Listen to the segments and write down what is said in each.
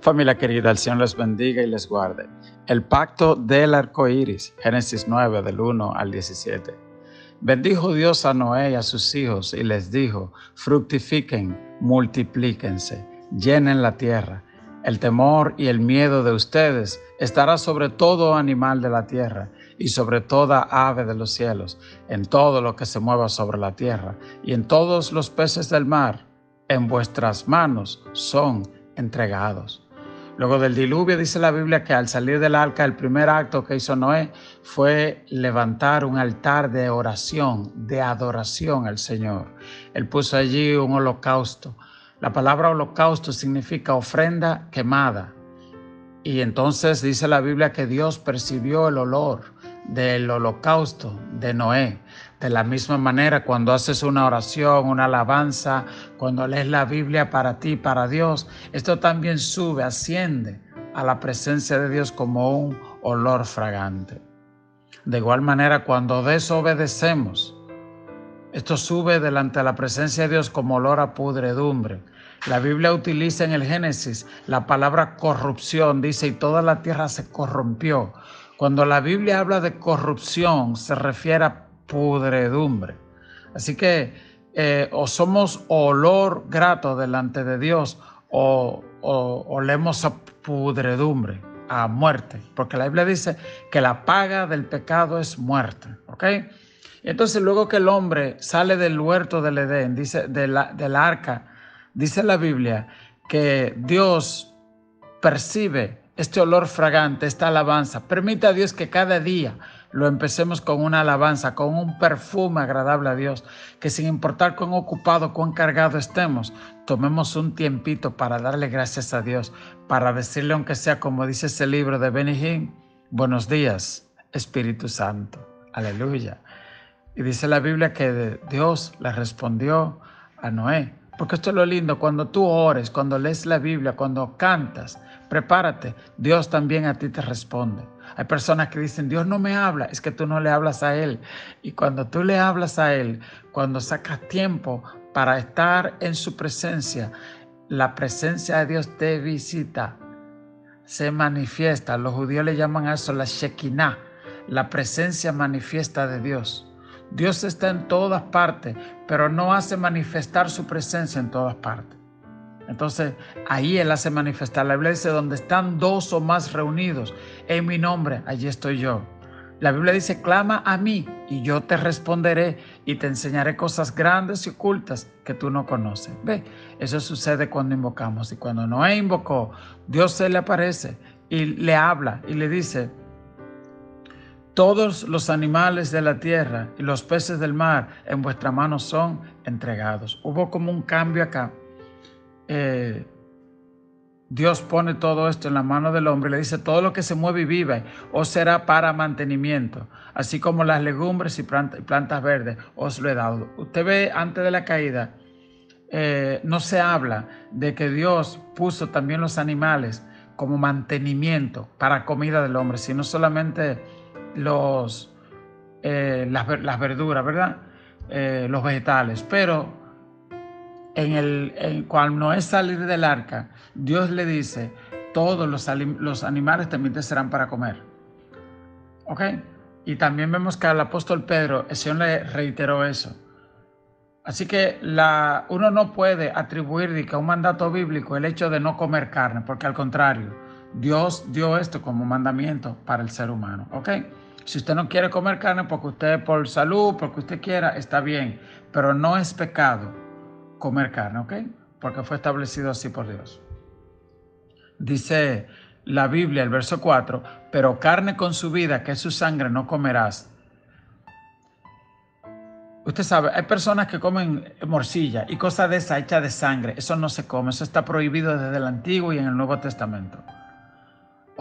Familia querida, el Señor les bendiga y les guarde. El pacto del arco iris, Génesis 9, del 1 al 17. Bendijo Dios a Noé y a sus hijos y les dijo: fructifiquen, multiplíquense, llenen la tierra. El temor y el miedo de ustedes estará sobre todo animal de la tierra y sobre toda ave de los cielos, en todo lo que se mueva sobre la tierra y en todos los peces del mar. En vuestras manos son entregados. Luego del diluvio, dice la Biblia que al salir del arca, el primer acto que hizo Noé fue levantar un altar de oración, de adoración al Señor. Él puso allí un holocausto. La palabra holocausto significa ofrenda quemada. Y entonces dice la Biblia que Dios percibió el olor del holocausto de Noé. De la misma manera, cuando haces una oración, una alabanza, cuando lees la Biblia para ti, para Dios, esto también sube, asciende a la presencia de Dios como un olor fragante. De igual manera, cuando desobedecemos, esto sube delante de la presencia de Dios como olor a pudredumbre. La Biblia utiliza en el Génesis la palabra corrupción, dice, y toda la tierra se corrompió. Cuando la Biblia habla de corrupción, se refiere a pudredumbre. Así que o somos olor grato delante de Dios o olemos a pudredumbre, a muerte. Porque la Biblia dice que la paga del pecado es muerte, ¿ok? Entonces, luego que el hombre sale del huerto del Edén, dice del arca, dice la Biblia que Dios percibe este olor fragante, esta alabanza. Permite a Dios que cada día lo empecemos con una alabanza, con un perfume agradable a Dios, que sin importar cuán ocupado, cuán cargado estemos, tomemos un tiempito para darle gracias a Dios, para decirle, aunque sea como dice ese libro de Benny Hinn, buenos días, Espíritu Santo. Aleluya. Y dice la Biblia que Dios le respondió a Noé. Porque esto es lo lindo, cuando tú ores, cuando lees la Biblia, cuando cantas, prepárate, Dios también a ti te responde. Hay personas que dicen, Dios no me habla, es que tú no le hablas a Él. Y cuando tú le hablas a Él, cuando sacas tiempo para estar en su presencia, la presencia de Dios te visita, se manifiesta. Los judíos le llaman a eso la Shekinah, la presencia manifiesta de Dios. Dios está en todas partes, pero no hace manifestar su presencia en todas partes. Entonces, ahí Él hace manifestar. La Biblia dice, donde están dos o más reunidos en mi nombre, allí estoy yo. La Biblia dice, clama a mí y yo te responderé y te enseñaré cosas grandes y ocultas que tú no conoces. Ve, eso sucede cuando invocamos. Y cuando Noé invocó, Dios se le aparece y le habla y le dice, todos los animales de la tierra y los peces del mar en vuestra mano son entregados. Hubo como un cambio acá. Dios pone todo esto en la mano del hombre y le dice, todo lo que se mueve y vive os será para mantenimiento, así como las legumbres y plantas verdes os lo he dado. Usted ve, antes de la caída, no se habla de que Dios puso también los animales como mantenimiento para comida del hombre, sino solamente las verduras, ¿verdad? Los vegetales. Pero cuando Noé salir del arca, Dios le dice, todos los animales también te serán para comer. ¿Ok? Y también vemos que al apóstol Pedro, el Señor le reiteró eso. Así que uno no puede atribuir a un mandato bíblico el hecho de no comer carne, porque al contrario, Dios dio esto como mandamiento para el ser humano, ¿ok? Si usted no quiere comer carne porque usted por salud, porque usted quiera, está bien, pero no es pecado comer carne, ¿ok? Porque fue establecido así por Dios. Dice la Biblia, el verso 4, pero carne con su vida, que es su sangre, no comerás. Usted sabe, hay personas que comen morcilla y cosas de esa hecha de sangre. Eso no se come, eso está prohibido desde el Antiguo y en el Nuevo Testamento.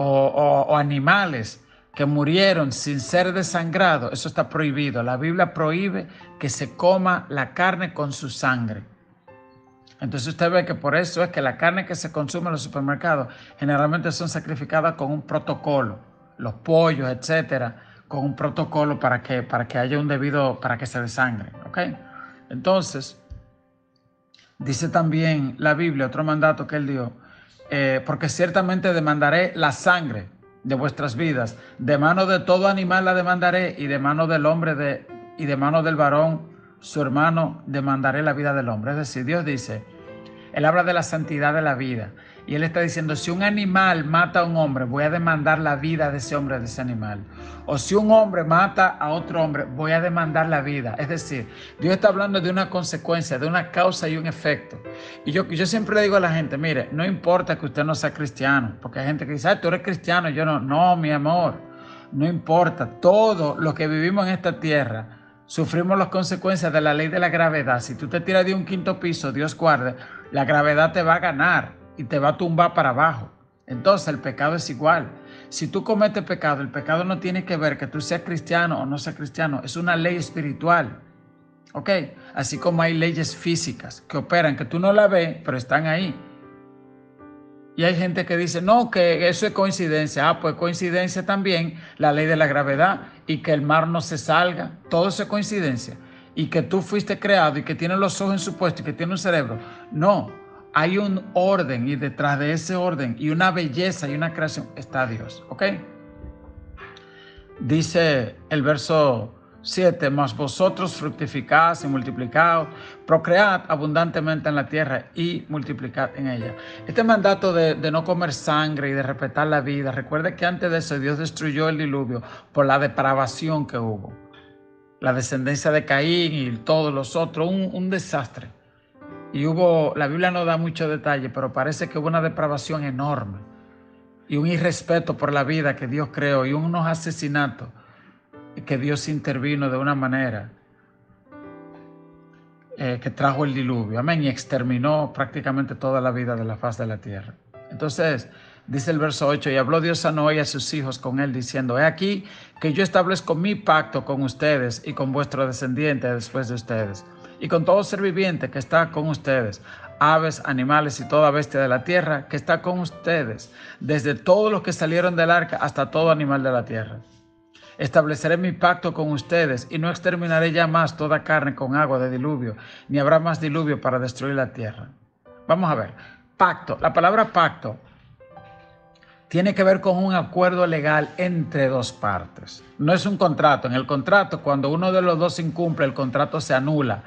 O animales que murieron sin ser desangrados, eso está prohibido. La Biblia prohíbe que se coma la carne con su sangre. Entonces usted ve que por eso es que la carne que se consume en los supermercados generalmente son sacrificadas con un protocolo. Los pollos, etcétera, con un protocolo para que haya un debido, para que se desangre, ¿ok? Entonces, dice también la Biblia, otro mandato que él dio, porque ciertamente demandaré la sangre de vuestras vidas, de mano de todo animal la demandaré, y de mano del hombre y de mano del varón, su hermano, demandaré la vida del hombre. Es decir, Dios dice, Él habla de la santidad de la vida, y Él está diciendo, si un animal mata a un hombre, voy a demandar la vida de ese hombre, de ese animal. O si un hombre mata a otro hombre, voy a demandar la vida. Es decir, Dios está hablando de una consecuencia, de una causa y un efecto. Y yo siempre le digo a la gente, mire, no importa que usted no sea cristiano, porque hay gente que dice, tú eres cristiano, yo no. No, mi amor, no importa. Todo lo que vivimos en esta tierra, sufrimos las consecuencias de la ley de la gravedad. Si tú te tiras de un quinto piso, Dios guarde, la gravedad te va a ganar y te va a tumbar para abajo. Entonces el pecado es igual. Si tú cometes pecado, el pecado no tiene que ver que tú seas cristiano o no seas cristiano. Es una ley espiritual. ¿Ok? Así como hay leyes físicas que operan, que tú no la ves, pero están ahí. Y hay gente que dice, no, que eso es coincidencia. Pues coincidencia también la ley de la gravedad y que el mar no se salga. Todo eso es coincidencia. Y que tú fuiste creado y que tienes los ojos en su puesto y que tienes un cerebro. No, hay un orden y detrás de ese orden y una belleza y una creación está Dios. ¿Ok? Dice el verso 7, mas vosotros fructificad y multiplicaos, procread abundantemente en la tierra y multiplicad en ella. Este mandato de no comer sangre y de respetar la vida, recuerde que antes de eso Dios destruyó el diluvio por la depravación que hubo. La descendencia de Caín y todos los otros, un desastre. Y la Biblia no da mucho detalle, pero parece que hubo una depravación enorme y un irrespeto por la vida que Dios creó y unos asesinatos que Dios intervino de una manera que trajo el diluvio, amén, y exterminó prácticamente toda la vida de la faz de la tierra. Entonces, dice el verso 8, y habló Dios a Noé y a sus hijos con él, diciendo, he aquí que yo establezco mi pacto con ustedes y con vuestro descendiente después de ustedes, y con todo ser viviente que está con ustedes, aves, animales y toda bestia de la tierra que está con ustedes, desde todos los que salieron del arca hasta todo animal de la tierra. Estableceré mi pacto con ustedes y no exterminaré ya más toda carne con agua de diluvio, ni habrá más diluvio para destruir la tierra. Vamos a ver, pacto. La palabra pacto tiene que ver con un acuerdo legal entre dos partes. No es un contrato. En el contrato, cuando uno de los dos incumple, el contrato se anula.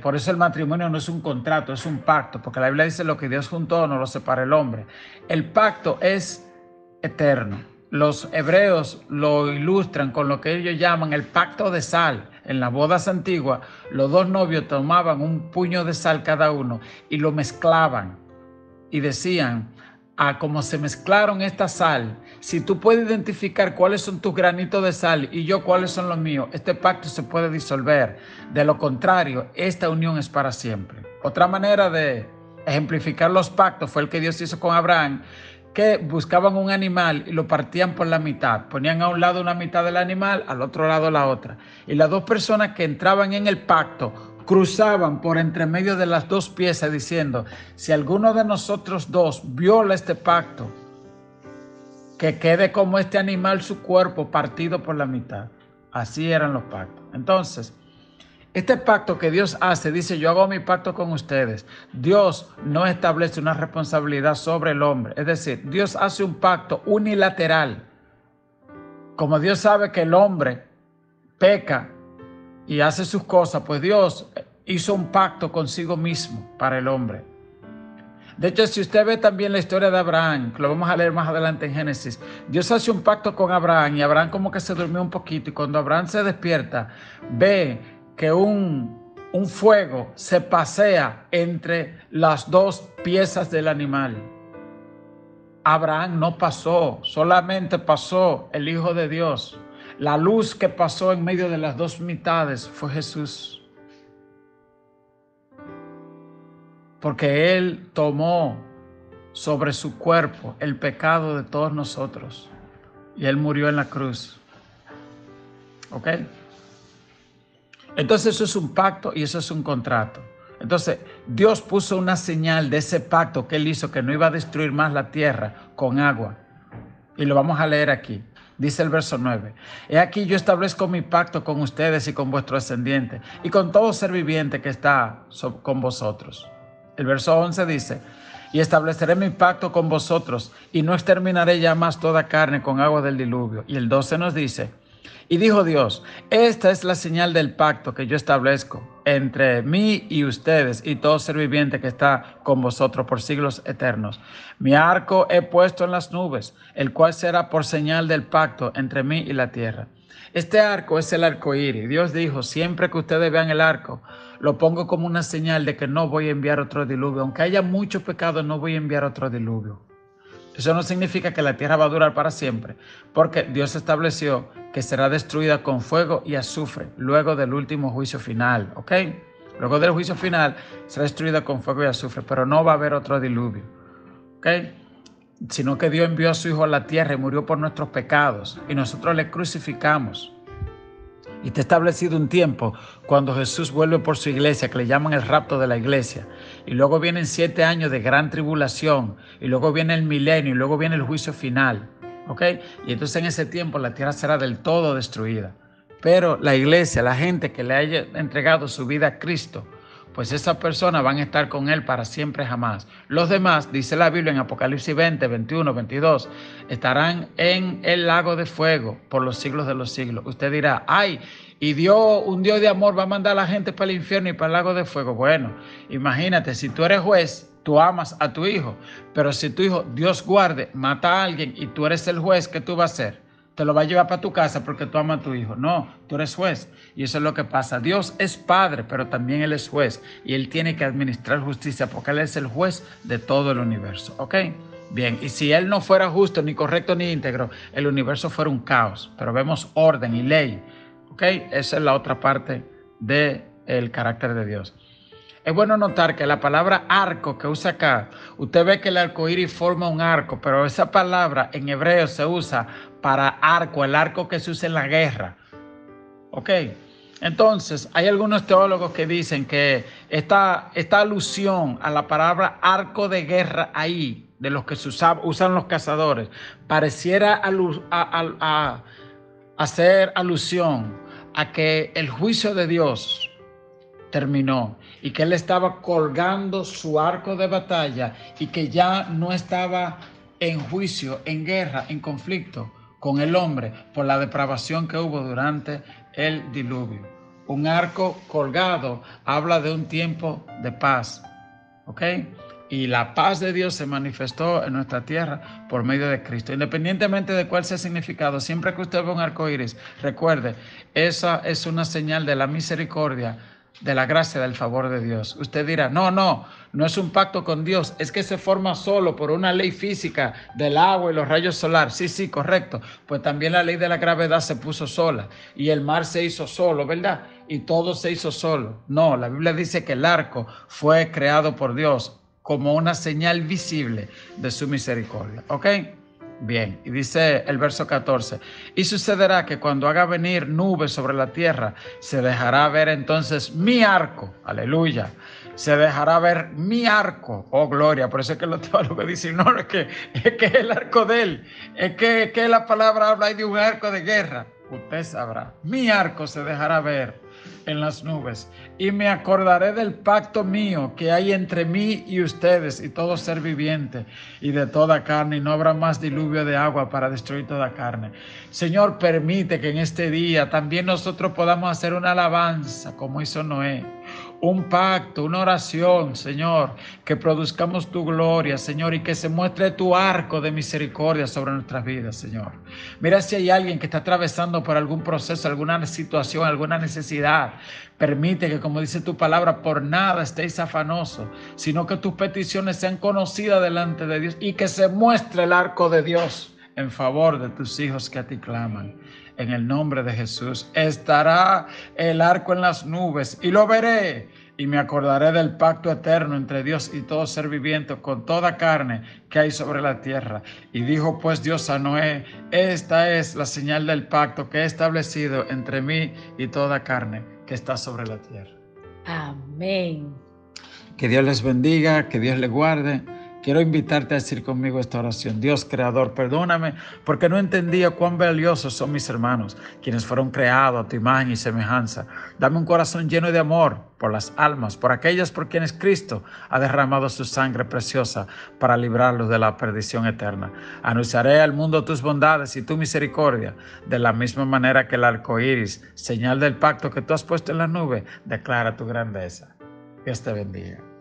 Por eso el matrimonio no es un contrato, es un pacto, porque la Biblia dice lo que Dios juntó no lo separa el hombre. El pacto es eterno. Los hebreos lo ilustran con lo que ellos llaman el pacto de sal. En las bodas antiguas, los dos novios tomaban un puño de sal cada uno y lo mezclaban y decían, como se mezclaron esta sal, si tú puedes identificar cuáles son tus granitos de sal y yo cuáles son los míos, este pacto se puede disolver. De lo contrario, esta unión es para siempre. Otra manera de ejemplificar los pactos fue el que Dios hizo con Abraham, que buscaban un animal y lo partían por la mitad. Ponían a un lado una mitad del animal, al otro lado la otra. Y las dos personas que entraban en el pacto cruzaban por entre medio de las dos piezas diciendo, si alguno de nosotros dos viola este pacto, que quede como este animal su cuerpo partido por la mitad. Así eran los pactos. Entonces, este pacto que Dios hace, dice, yo hago mi pacto con ustedes. Dios no establece una responsabilidad sobre el hombre. Es decir, Dios hace un pacto unilateral. Como Dios sabe que el hombre peca y hace sus cosas, pues Dios hizo un pacto consigo mismo para el hombre. De hecho, si usted ve también la historia de Abraham, que lo vamos a leer más adelante en Génesis, Dios hace un pacto con Abraham y Abraham como que se durmió un poquito y cuando Abraham se despierta, ve que un fuego se pasea entre las dos piezas del animal. Abraham no pasó, solamente pasó el Hijo de Dios. La luz que pasó en medio de las dos mitades fue Jesús. Porque Él tomó sobre su cuerpo el pecado de todos nosotros. Y Él murió en la cruz. ¿Ok? Entonces eso es un pacto y eso es un contrato. Entonces Dios puso una señal de ese pacto que Él hizo, que no iba a destruir más la tierra con agua. Y lo vamos a leer aquí. Dice el verso 9. He aquí yo establezco mi pacto con ustedes y con vuestro descendiente y con todo ser viviente que está con vosotros. El verso 11 dice, y estableceré mi pacto con vosotros, y no exterminaré ya más toda carne con agua del diluvio. Y el 12 nos dice: y dijo Dios: esta es la señal del pacto que yo establezco entre mí y ustedes y todo ser viviente que está con vosotros por siglos eternos. Mi arco he puesto en las nubes, el cual será por señal del pacto entre mí y la tierra. Este arco es el arco iris. Dios dijo: siempre que ustedes vean el arco, lo pongo como una señal de que no voy a enviar otro diluvio. Aunque haya mucho pecado, no voy a enviar otro diluvio. Eso no significa que la tierra va a durar para siempre, porque Dios estableció que será destruida con fuego y azufre luego del último juicio final, ¿ok? Luego del juicio final será destruida con fuego y azufre, pero no va a haber otro diluvio, ¿ok? Sino que Dios envió a su Hijo a la tierra y murió por nuestros pecados, y nosotros le crucificamos. Y está establecido un tiempo cuando Jesús vuelve por su iglesia, que le llaman el rapto de la iglesia. Y luego vienen 7 años de gran tribulación. Y luego viene el milenio. Y luego viene el juicio final. ¿Ok? Y entonces en ese tiempo la tierra será del todo destruida. Pero la iglesia, la gente que le haya entregado su vida a Cristo, pues esas personas van a estar con Él para siempre jamás. Los demás, dice la Biblia en Apocalipsis 20, 21, 22, estarán en el lago de fuego por los siglos de los siglos. Usted dirá: ay, y Dios, un Dios de amor, va a mandar a la gente para el infierno y para el lago de fuego. Bueno, imagínate, si tú eres juez, tú amas a tu hijo, pero si tu hijo, Dios guarde, mata a alguien y tú eres el juez, ¿qué tú vas a hacer? Te lo va a llevar para tu casa porque tú amas a tu hijo. No, tú eres juez. Y eso es lo que pasa. Dios es padre, pero también Él es juez. Y Él tiene que administrar justicia porque Él es el juez de todo el universo. ¿Ok? Bien, y si Él no fuera justo, ni correcto, ni íntegro, el universo fuera un caos. Pero vemos orden y ley. ¿Ok? Esa es la otra parte del carácter de Dios. Es bueno notar que la palabra arco que usa acá, usted ve que el arco iris forma un arco, pero esa palabra en hebreo se usa para arco, el arco que se usa en la guerra. ¿Ok? Entonces, hay algunos teólogos que dicen que esta alusión a la palabra arco de guerra ahí, de los que usan los cazadores, pareciera hacer alusión a que el juicio de Dios terminó y que Él estaba colgando su arco de batalla y que ya no estaba en juicio, en guerra, en conflicto con el hombre por la depravación que hubo durante el diluvio. Un arco colgado habla de un tiempo de paz, ¿ok? Y la paz de Dios se manifestó en nuestra tierra por medio de Cristo. Independientemente de cuál sea el significado, siempre que usted ve un arco iris, recuerde, esa es una señal de la misericordia, de la gracia, del favor de Dios. Usted dirá: no es un pacto con Dios, es que se forma solo por una ley física del agua y los rayos solares. Sí, correcto. Pues también la ley de la gravedad se puso sola y el mar se hizo solo, ¿verdad? Y todo se hizo solo. No, la Biblia dice que el arco fue creado por Dios como una señal visible de su misericordia. ¿Ok? Bien, y dice el verso 14: y sucederá que cuando haga venir nubes sobre la tierra, se dejará ver entonces mi arco. Aleluya. Se dejará ver mi arco. Oh, gloria. Por eso es que los teólogos dicen: no, es que es el arco de Él. Es que la palabra habla ahí de un arco de guerra. Usted sabrá. Mi arco se dejará ver en las nubes, y me acordaré del pacto mío que hay entre mí y ustedes y todo ser viviente y de toda carne, y no habrá más diluvio de agua para destruir toda carne. Señor, permite que en este día también nosotros podamos hacer una alabanza como hizo Noé, un pacto, una oración, Señor, que produzcamos tu gloria, Señor, y que se muestre tu arco de misericordia sobre nuestras vidas, Señor. Mira, si hay alguien que está atravesando por algún proceso, alguna situación, alguna necesidad, permite que, como dice tu palabra, por nada estéis afanosos, sino que tus peticiones sean conocidas delante de Dios y que se muestre el arco de Dios en favor de tus hijos que a ti claman. En el nombre de Jesús, estará el arco en las nubes y lo veré, y me acordaré del pacto eterno entre Dios y todo ser viviente con toda carne que hay sobre la tierra. Y dijo pues Dios a Noé: esta es la señal del pacto que he establecido entre mí y toda carne que está sobre la tierra. Amén. Que Dios les bendiga, que Dios les guarde, Quiero invitarte a decir conmigo esta oración. Dios creador, perdóname porque no entendía cuán valiosos son mis hermanos, quienes fueron creados a tu imagen y semejanza. Dame un corazón lleno de amor por las almas, por aquellas por quienes Cristo ha derramado su sangre preciosa para librarlos de la perdición eterna. Anunciaré al mundo tus bondades y tu misericordia, de la misma manera que el arco iris, señal del pacto que tú has puesto en la nube, declara tu grandeza. Dios te bendiga.